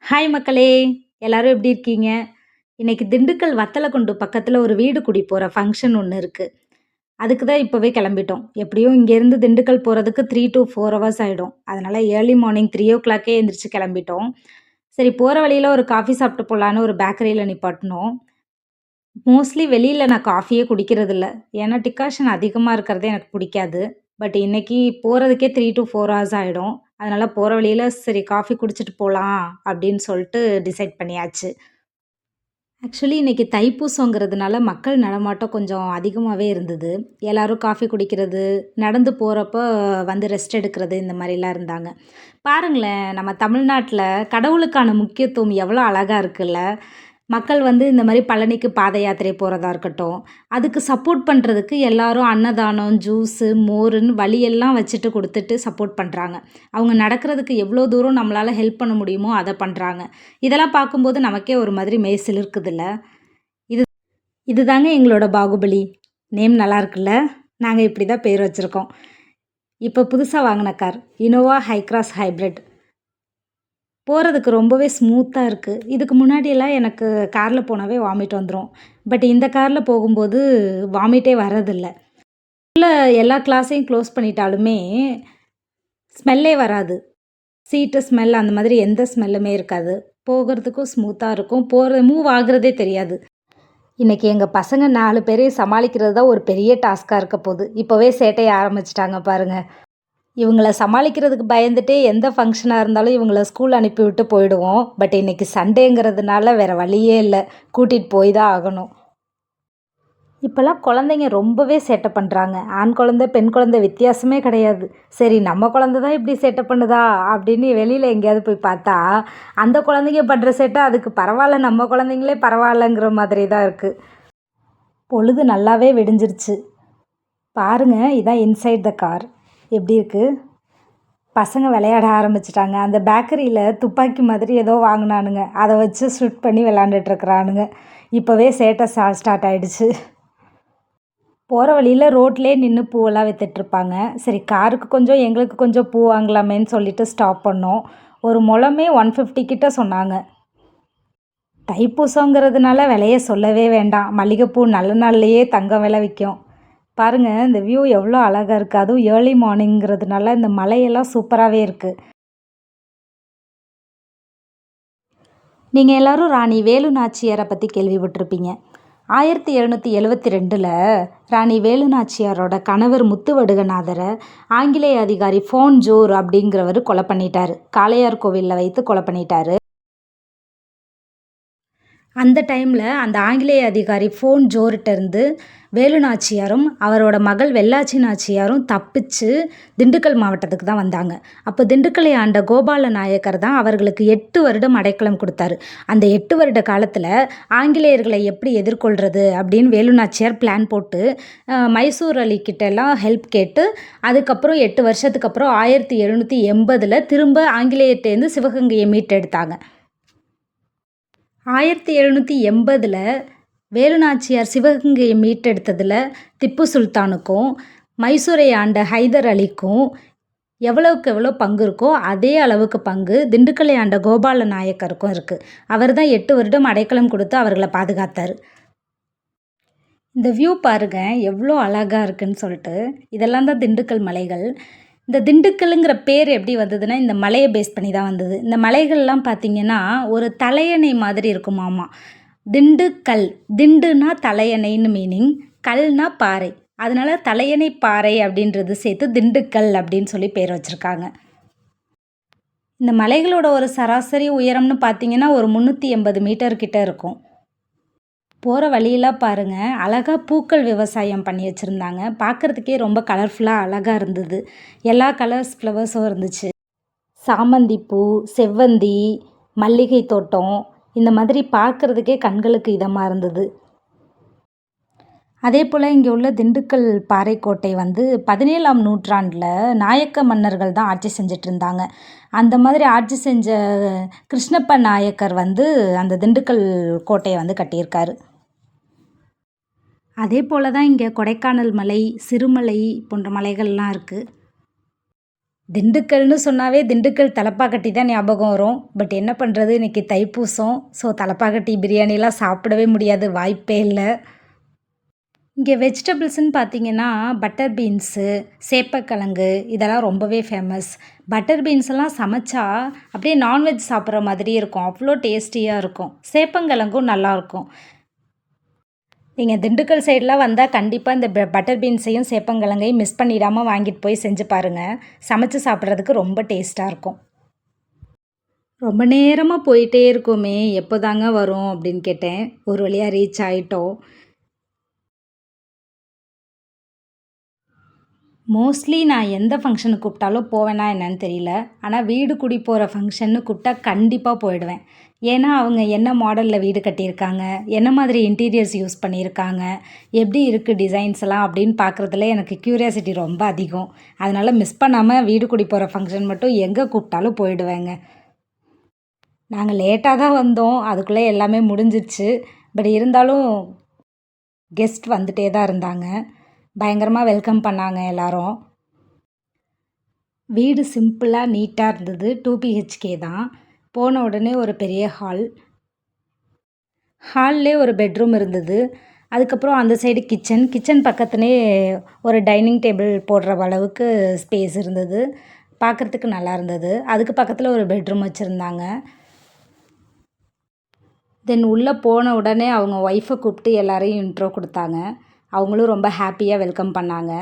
Hi மக்களே! எல்லாரும் எப்படி இருக்கீங்க? இன்னைக்கு திண்டுக்கல் வத்தலக்குண்டு பக்கத்துல ஒரு வீடு குடி போற ஃபங்ஷன் ஒண்ணு இருக்கு. அதுக்கு தான் இப்பவே கிளம்பிட்டோம். எப்படியும் இங்கேருந்து திண்டுக்கல் போறதுக்கு 3 டூ 4 ஹவர்ஸ் ஆயிடும். அதனால ஏர்லி மார்னிங் 3:00 எந்திரிச்சு கிளம்பிட்டோம். சரி போற வழியில ஒரு காஃபி சாப்பிட்டு போலான்னு ஒரு பேக்கரியில நிப்பாட்டுனோம். மோஸ்ட்லி வெளியில நான் காஃபியே குடிக்கிறதில்ல. ஏன்னா டிக்காஷன் அதிகமா இருக்கிறது எனக்கு பிடிக்காது. பட் இன்னைக்கு போறதுக்கே 3 டூ 4 ஹவர்ஸ் ஆயிடும். அதனால போற வழியில சரி காஃபி குடிச்சிட்டு போலாம் அப்படின்னு சொல்லிட்டு டிசைட் பண்ணியாச்சு. ஆக்சுவலி இன்னைக்கு தைப்பூசங்கிறதுனால மக்கள் நடமாட்டம் கொஞ்சம் அதிகமாவே இருந்தது. எல்லாரும் காஃபி குடிக்கிறது, நடந்து போறப்ப வந்து ரெஸ்ட் எடுக்கிறது இந்த மாரிலாம் இருந்தாங்க. பாருங்களேன், நம்ம தமிழ்நாட்ல கடவுளுக்கான முக்கியத்துவம் எவ்வளோ அழகா இருக்குல்ல. மக்கள் வந்து இந்த மாரி பழனிக்கு பாத யாத்திரை போறதா இருக்கட்டும், அதுக்கு சப்போர்ட் பண்றதுக்கு எல்லாரும் அன்னதானம், ஜூஸு, மோருன்னு வழியெல்லாம் வச்சுட்டு குடுத்துட்டு சப்போர்ட் பண்றாங்க. அவங்க நடக்கிறதுக்கு எவ்வளோ தூரம் நம்மளால ஹெல்ப் பண்ண முடியுமோ அத பண்றாங்க. இதெல்லாம் பார்க்கும்போது நமக்கே ஒரு மாதிரி மெய் சிலிர்க்குதுல்ல. இது இதுதாங்க எங்களோட பாகுபலி. நேம் நல்லா இருக்குல்ல? நாங்க இப்படி தான் பேர் வச்சிருக்கோம். இப்ப புதுசா வாங்குன car, Innova high cross hybrid. போறதுக்கு ரொம்பவே ஸ்மூத்தா இருக்கு. இதுக்கு முன்னாடியெல்லாம் எனக்கு கார்ல போனாவே வாமிட் வந்துரும். பட் இந்த கார்ல போகும்போது வாமிட்டே வரதில்ல. எல்லா கிளாஸையும் க்ளோஸ் பண்ணிட்டாலுமே ஸ்மெல்லே வராது. சீட்டு ஸ்மெல் அந்த மாதிரி எந்த ஸ்மெல்லுமே இருக்காது. போகறதுக்கும் ஸ்மூத்தா இருக்கும். மூவ் ஆகுறதே தெரியாது. இன்னைக்கு எங்க பசங்க 4 பேரையும் சமாளிக்கிறது தான் ஒரு பெரிய டாஸ்க்கா இருக்க போது. இப்பவே சேட்டைய ஆரம்பிச்சுட்டாங்க பாருங்க. இவங்கள சமாளிக்கிறதுக்கு பயந்துட்டே எந்த ஃபங்ஷனா இருந்தாலும் இவங்கள ஸ்கூல் அனுப்பிவிட்டு போயிடுவோம். பட் இன்னைக்கு சண்டேங்கிறதுனால வேற வழியே இல்ல. கூட்டிட்டு போய் தான் ஆகணும். இப்பலாம் குழந்தைங்க ரொம்பவே சேட்டை பண்றாங்க. ஆண் குழந்தை, பெண் குழந்தை வித்தியாசமே கிடையாது. சரி நம்ம குழந்தை தான் இப்படி சேட்டை பண்ணுதா அப்படின்னு வெளியில எங்கேயாவது போய் பார்த்தா, அந்த குழந்தைங்க பண்ற சேட்டை அதுக்கு பரவால்ல நம்ம குழந்தைங்களே பரவால்லங்கிற மாதிரி தான் இருக்கு. பொழுது நல்லாவே விடிஞ்சிருச்சு. பாருங்க இதான் இன்சைட் த கார். எப்படி இருக்கு? பசங்க விளையாட ஆரம்பிச்சுட்டாங்க. அந்த பேக்கரியில துப்பாக்கி மாதிரி ஏதோ வாங்குனானுங்க. அத வச்சு ஷூட் பண்ணி விளையாண்டுட்டு இருக்கிறானுங்க. இப்பவே சேட்டை ஸ்டார்ட் ஆயிடுச்சு. போற வழியில ரோட்லயே நின்னு பூவெல்லாம் வித்துட்ருப்பாங்க. சரி காருக்கு கொஞ்சம், எங்களுக்கு கொஞ்சம் பூ வாங்கலாமேன்னு சொல்லிட்டு ஸ்டாப் பண்ணோம். ஒரு முழமே 150 கிட்ட சொன்னாங்க. தைப்பூசங்கிறதுனால விலைய சொல்லவே வேண்டாம். மல்லிகைப்பூ நல்ல நாள்லயே தங்கம் விலை விக்கும். பாருங்க இந்த வியூ எவ்வளோ அழகா இருக்கு. அதுவும் ஏர்லி மார்னிங்கிறதுனால இந்த மலையெல்லாம் சூப்பராவே இருக்கு. நீங்க எல்லாரும் ராணி வேலு நாச்சியார பத்தி கேள்விப்பட்டிருப்பீங்க. 1772ல ராணி வேலு நாச்சியாரோட கணவர் முத்துவடுகநாதர ஆங்கிலேய அதிகாரி ஃபோன் ஜோர் அப்படிங்கிறவரு கொலை பண்ணிட்டாரு. காளையார் கோவில்ல வைத்து கொலை பண்ணிட்டாரு. அந்த டைம்ல அந்த ஆங்கிலேய அதிகாரி ஃபோன் ஜோர்ட்டருந்து வேலு நாச்சியாரும், அவரோட மகள் வெள்ளாச்சி நாச்சியாரும் தப்பிச்சு திண்டுக்கல் மாவட்டத்துக்கு தான் வந்தாங்க. அப்போ திண்டுக்கலை ஆண்ட கோபால நாயக்கர் தான் அவர்களுக்கு 8 வருடம் அடைக்கலம் குடுத்தாரு. அந்த 8 வருட காலத்துல ஆங்கிலேயர்களை எப்படி எதிர்கொள்றது அப்படின்னு வேலு நாச்சியார் பிளான் போட்டு, மைசூர் அலி கிட்டலாம் ஹெல்ப் கேட்டு, அதுக்கப்புறம் 8 வருஷத்துக்கு அப்புறம் 1780ல திரும்ப ஆங்கிலேயர்ட்டேருந்து சிவகங்கைய மீட்டெடுத்தாங்க. 1780ல வேலு நாச்சியார் சிவகங்கையை மீட்டெடுத்ததுல திப்பு சுல்தானுக்கும், மைசூரை ஆண்ட ஹைதர் அலிக்கும் எவ்வளவுக்கு எவ்வளோ பங்கு இருக்கோ, அதே அளவுக்கு பங்கு திண்டுக்கல்லை ஆண்ட கோபால நாயக்கருக்கும் இருக்கு. அவர் தான் 8 வருடம் அடைக்கலம் குடுத்து அவர்கள பாதுகாத்தாரு. இந்த வியூ பாருங்க எவ்வளோ அழகா இருக்குன்னு சொல்லிட்டு. இதெல்லாம் தான் திண்டுக்கல் மலைகள். இந்த திண்டுக்கல்லுங்கிற பேர் எப்படி வந்ததுன்னா, இந்த மலைய பேஸ் பண்ணி தான் வந்தது. இந்த மலைகள்லாம் பார்த்தீங்கன்னா, ஒரு தலையணை மாதிரி இருக்குமாமா. திண்டுக்கல், திண்டுனா தலையணைன்னு மீனிங், கல்னா பாறை. அதனால தலையணை பாறை அப்படின்றது சேர்த்து திண்டுக்கல் அப்படின்னு சொல்லி பேர் வச்சிருக்காங்க. இந்த மலைகளோட ஒரு சராசரி உயரம்னு பார்த்தீங்கன்னா, ஒரு 380 மீட்டர் கிட்ட இருக்கும். போற வழியெல்லாம் பாருங்க, அழகா பூக்கள் விவசாயம் பண்ணி வச்சிருந்தாங்க. பார்க்கறதுக்கே ரொம்ப கலர்ஃபுல்லா அழகா இருந்தது. எல்லா கலர்ஸ் ஃப்ளவர்ஸும் இருந்துச்சு. சாமந்தி பூ, செவ்வந்தி, மல்லிகை தோட்டம் இந்த மாதிரி பார்க்கறதுக்கே கண்களுக்கு இதமா இருந்தது. அதேபோல இங்க உள்ள திண்டுக்கல் பாறைக்கோட்டை வந்து 17ஆம் நூற்றாண்டுல நாயக்க மன்னர்கள் தான் ஆட்சி செஞ்சுட்டு இருந்தாங்க. அந்த மாதிரி ஆட்சி செஞ்ச கிருஷ்ணப்ப நாயக்கர் வந்து அந்த திண்டுக்கல் கோட்டைய வந்து கட்டியிருக்காரு. அதே போல தான் இங்க கொடைக்கானல் மலை, சிறுமலை போன்ற மலைகள்லாம் இருக்கு. திண்டுக்கல்னு சொன்னாவே திண்டுக்கல் தலப்பாக்கட்டி தான் ஞாபகம் வரும். பட் என்ன பண்ணுறது, இன்னைக்கு தைப்பூசம். ஸோ தலப்பாக்கட்டி பிரியாணிலாம் சாப்பிடவே முடியாது, வாய்ப்பே இல்ல. இங்கே வெஜிடபிள்ஸ்ன்னு பார்த்தீங்கன்னா, பட்டர் பீன்ஸு, சேப்பக்கிழங்கு இதெல்லாம் ரொம்பவே ஃபேமஸ். பட்டர் பீன்ஸ் எல்லாம் சமைச்சா அப்படியே நான்வெஜ் சாப்பிட்ற மாதிரியே இருக்கும். அவ்வளோ டேஸ்டியா இருக்கும். சேப்பங்கிழங்கும் நல்லாயிருக்கும். நீங்க திண்டுக்கல் சைட்லாம் வந்தா கண்டிப்பா இந்த பட்டர் பீன்ஸையும், சேப்பங்கிழங்கையும் மிஸ் பண்ணிடாம வாங்கிட்டு போய் செஞ்சு பாருங்க. சமைச்சு சாப்பிட்றதுக்கு ரொம்ப டேஸ்ட்டா இருக்கும். ரொம்ப நேரமா போயிட்டே இருக்கோமே, எப்போதாங்க வரும் அப்படின்னு கேட்டேன். ஒரு வழியா ரீச் ஆயிட்டோம். மோஸ்ட்லி நான் எந்த ஃபங்ஷனுக்கு கூப்பிட்டாலும் போவேனா என்னன்னு தெரியல. ஆனா வீடு குடி போற ஃபங்ஷன்னு கூப்பிட்டா கண்டிப்பா போயிடுவேன். ஏன்னா, அவங்க என்ன மாடல்ல வீடு கட்டியிருக்காங்க, என்ன மாதிரி இன்டீரியர்ஸ் யூஸ் பண்ணியிருக்காங்க, எப்படி இருக்கு டிசைன்ஸ் எல்லாம் அப்படின்னு பார்க்குறதுல எனக்கு கியூரியாசிட்டி ரொம்ப அதிகம். அதனால மிஸ் பண்ணாம வீடு குடி போற ஃபங்ஷன் மட்டும் எங்க கூப்பிட்டாலும் போயிடுவேங்க. நாங்க லேட்டா தான் வந்தோம். அதுக்குள்ள எல்லாமே முடிஞ்சிருச்சு. பட் இருந்தாலும் கெஸ்ட் வந்துட்டே தான் இருந்தாங்க. பயங்கரமா வெல்கம் பண்ணாங்க எல்லாரும். வீடு சிம்பிளா, நீட்டா இருந்தது. 2 பிஹெச்கே தான். போன உடனே ஒரு பெரிய ஹால். ஹால்லே ஒரு பெட்ரூம் இருந்தது. அதுக்கப்புறம் அந்த சைடு கிச்சன். கிச்சன் பக்கத்துலயே ஒரு டைனிங் டேபிள் போடுற அளவுக்கு ஸ்பேஸ் இருந்தது. பார்க்கறதுக்கு நல்லா இருந்தது. அதுக்கு பக்கத்துல ஒரு பெட்ரூம் வச்சிருந்தாங்க. தென் உள்ள போன உடனே அவங்க ஒய்ஃப கூப்பிட்டு எல்லாரையும் இன்ட்ரோ குடுத்தாங்க. அவங்களும் ரொம்ப ஹேப்பியா வெல்கம் பண்ணாங்க.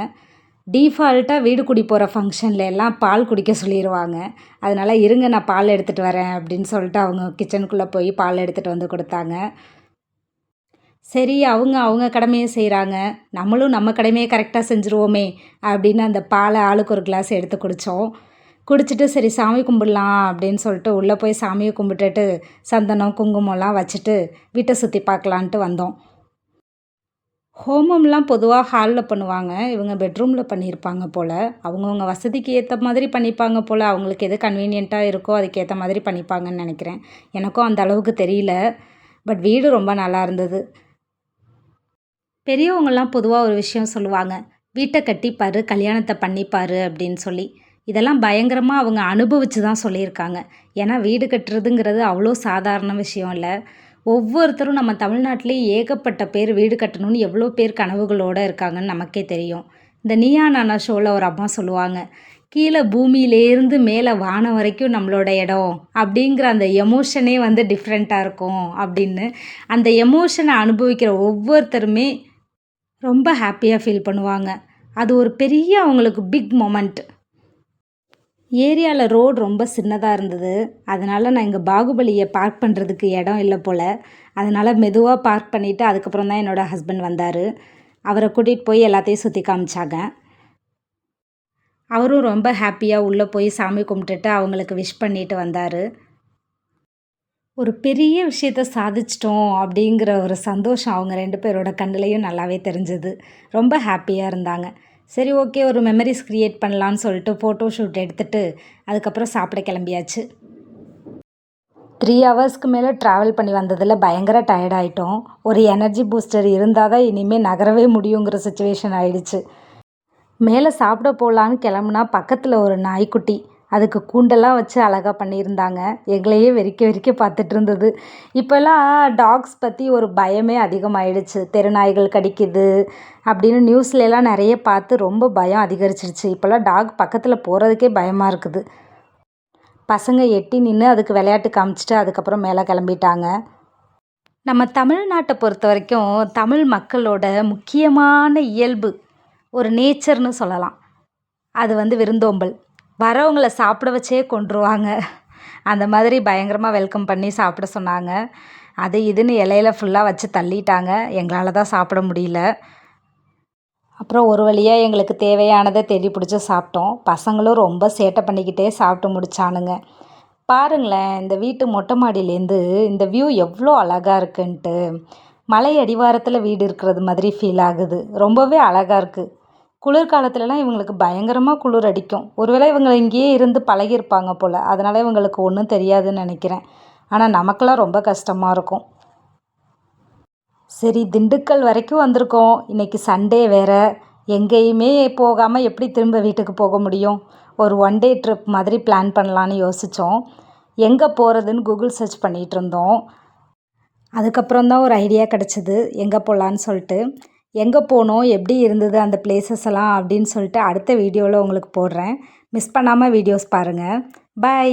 டீஃபால்ட்டா வீடு குடி போற ஃபங்ஷன்ல எல்லாம் பால் குடிக்க சொல்லிருவாங்க. அதனால இருங்க நான் பால் எடுத்துட்டு வரேன் அப்படின்னு சொல்லிட்டு அவங்க கிச்சனுக்குள்ள போய் பால் எடுத்துட்டு வந்து குடுத்தாங்க. சரி அவங்க அவங்க கடமைய செய்றாங்க. நம்மளும் நம்ம கடமைய கரெக்ட்டா செஞ்சுருவோமே அப்படின்னு அந்த பால ஆளுக்கு ஒரு கிளாஸ் எடுத்து குடிச்சோம். குடிச்சிட்டு சரி சாமி கும்பிடலாம் அப்படின்னு சொல்லிட்டு உள்ள போய் சாமிய கும்பிட்டுட்டு, சந்தனம், குங்குமம்லாம் வச்சுட்டு வீட்ட சுத்தி பார்க்கலான்ட்டு வந்தோம். ஹோமம்லாம் பொதுவா ஹால்ல பண்ணுவாங்க. இவங்க பெட்ரூம்ல பண்ணியிருப்பாங்க போல. அவங்கவங்க வசதிக்கு ஏத்த மாதிரி பண்ணிப்பாங்க போல. அவங்களுக்கு எது கன்வீனியன்ட்டா இருக்கோ அதுக்கேத்த மாதிரி பண்ணிப்பாங்கன்னு நெனைக்கிறேன். எனக்கும் அந்த அளவுக்கு தெரியல. பட் வீடு ரொம்ப நல்லா இருந்தது. பெரியவங்கலாம் பொதுவா ஒரு விஷயம் சொல்லுவாங்க. "வீட்ட கட்டிப்பாரு, கல்யாணத்த பண்ணிப்பாரு" அப்படின்னு சொல்லி. இதெல்லாம் பயங்கரமா அவங்க அனுபவிச்சு தான் சொல்லியிருக்காங்க. ஏன்னா வீடு கட்டுறதுங்கிறது அவ்வளோ சாதாரண விஷயம் இல்ல. ஒவ்வொருத்தரும் நம்ம தமிழ்நாட்டிலேயே ஏகப்பட்ட பேர் வீடு கட்டணும்னு எவ்வளோ பேர் கனவுகளோட இருக்காங்கன்னு நமக்கே தெரியும். இந்த நீயா நானா ஷோல ஒரு அம்மா சொல்லுவாங்க. "கீழ பூமியிலேருந்து மேல வானம் வரைக்கும் நம்மளோட இடம்" அப்படிங்கிற அந்த எமோஷனே வந்து டிஃப்ரெண்ட்டா இருக்கும் அப்படின்னு. அந்த எமோஷன அனுபவிக்கிற ஒவ்வொருத்தருமே ரொம்ப ஹேப்பியா ஃபீல் பண்ணுவாங்க. அது ஒரு பெரிய அவங்களுக்கு பிக் மொமெண்ட். ஏரியால ரோடு ரொம்ப சின்னதா இருந்தது. அதனால நான் இங்க பாகுபலிய பார்க் பண்றதுக்கு இடம் இல்ல போல. அதனால மெதுவா பார்க் பண்ணிட்டு அதுக்கப்புறம் தான் என்னோட ஹஸ்பண்ட் வந்தாரு. அவர கூட்டிட்டு போய் எல்லாத்தையும் சுத்தி காமிச்சாங்க. அவரும் ரொம்ப ஹேப்பியா உள்ள போய் சாமி கும்பிட்டுட்டு அவங்களுக்கு விஷ் பண்ணிட்டு வந்தாரு. ஒரு பெரிய விஷயத்த சாதிச்சிட்டோம் அப்படிங்கிற ஒரு சந்தோஷம் அவங்க 2 பேரோட கண்ணுலயும் நல்லாவே தெரிஞ்சது. ரொம்ப ஹேப்பியா இருந்தாங்க. சரி ஓகே ஒரு மெமரீஸ் கிரியேட் பண்ணலான்னு சொல்லிட்டு ஃபோட்டோ ஷூட் எடுத்துட்டு, அதுக்கப்புறம் சாப்பிட கிளம்பியாச்சு. 3 ஹவர்ஸ்க்கு மேல ட்ராவல் பண்ணி வந்ததுல பயங்கர டயர்ட் ஆயிட்டோம். ஒரு எனர்ஜி பூஸ்டர் இருந்தா தான் இனிமே நகரவே முடியுங்கிற சிச்சுவேஷன் ஆயிடுச்சு. மேல சாப்பிட போலான்னு கிளம்புனா பக்கத்துல ஒரு நாய்க்குட்டி. அதுக்கு கூண்டெல்லாம் வச்சு அழகா பண்ணியிருந்தாங்க. எங்களையே வெறிக்க வெறிக்க பார்த்துட்டு இருந்தது. இப்போலாம் டாக்ஸ் பத்தி ஒரு பயமே அதிகமாயிடுச்சு. தெரு நாய்கள் கடிக்குது அப்படின்னு நியூஸ்லலாம் நெறைய பார்த்து ரொம்ப பயம் அதிகரிச்சிருச்சு. இப்போலாம் டாக் பக்கத்துல போறதுக்கே பயமா இருக்குது. பசங்க எட்டி நின்னு அதுக்கு விளையாட்டு காமிச்சுட்டு அதுக்கப்புறம் மேல கிளம்பிட்டாங்க. நம்ம தமிழ்நாட்ட பொறுத்தவரைக்கும் தமிழ் மக்களோட முக்கியமான இயல்பு ஒரு நேச்சர்ன்னு சொல்லலாம். அது வந்து விருந்தோம்பல். வரவங்கள சாப்பிட வச்சே கொன்றுவாங்க. அந்த மாதிரி பயங்கரமா வெல்கம் பண்ணி சாப்பிட சொன்னாங்க. அது இதுன்னு இலையில ஃபுல்லா வச்சு தள்ளிட்டாங்க. எங்களால தான் சாப்பிட முடியல. அப்புறம் ஒரு வழியா எங்களுக்கு தேவையானத தேடி பிடிச்சு சாப்பிட்டோம். பசங்களும் ரொம்ப சேட்டை பண்ணிக்கிட்டே சாப்பிட்டு முடிச்சானுங்க. பாருங்களேன், இந்த வீட்டு மொட்டை மாடியிலேருந்து இந்த வியூ எவ்வளோ அழகா இருக்குன்ட்டு. மலை அடிவாரத்தில வீடு இருக்கிறது மாதிரி ஃபீல் ஆகுது. ரொம்பவே அழகா இருக்கு. குளிர்காலத்துலலாம் இவங்களுக்கு பயங்கரமா குளிர் அடிக்கும். ஒருவேளை இவங்க இங்கேயே இருந்து பழகியிருப்பாங்க போல. அதனால இவங்களுக்கு ஒண்ணும் தெரியாதுன்னு நெனைக்கிறேன். ஆனா நமக்கெல்லாம் ரொம்ப கஷ்டமா இருக்கும். சரி திண்டுக்கல் வரைக்கும் வந்திருக்கோம். இன்னைக்கு சண்டே வேற. எங்கேயுமே போகாம எப்படி திரும்ப வீட்டுக்கு போக முடியும்? ஒரு ஒன் டே ட்ரிப் மாதிரி பிளான் பண்ணலான்னு யோசித்தோம். எங்கே போகிறதுன்னு கூகுள் சர்ச் பண்ணிகிட்டு இருந்தோம். அதுக்கப்புறம் தான் ஒரு ஐடியா கிடச்சிது எங்கே போகலான்னு சொல்லிட்டு. எங்கே போனோம், எப்படி இருந்தது அந்த பிளேசஸ் எல்லாம் அப்படின்னு சொல்லிட்டு அடுத்த வீடியோவில் உங்களுக்கு போடுறேன். மிஸ் பண்ணாமல் வீடியோஸ் பாருங்கள். பை.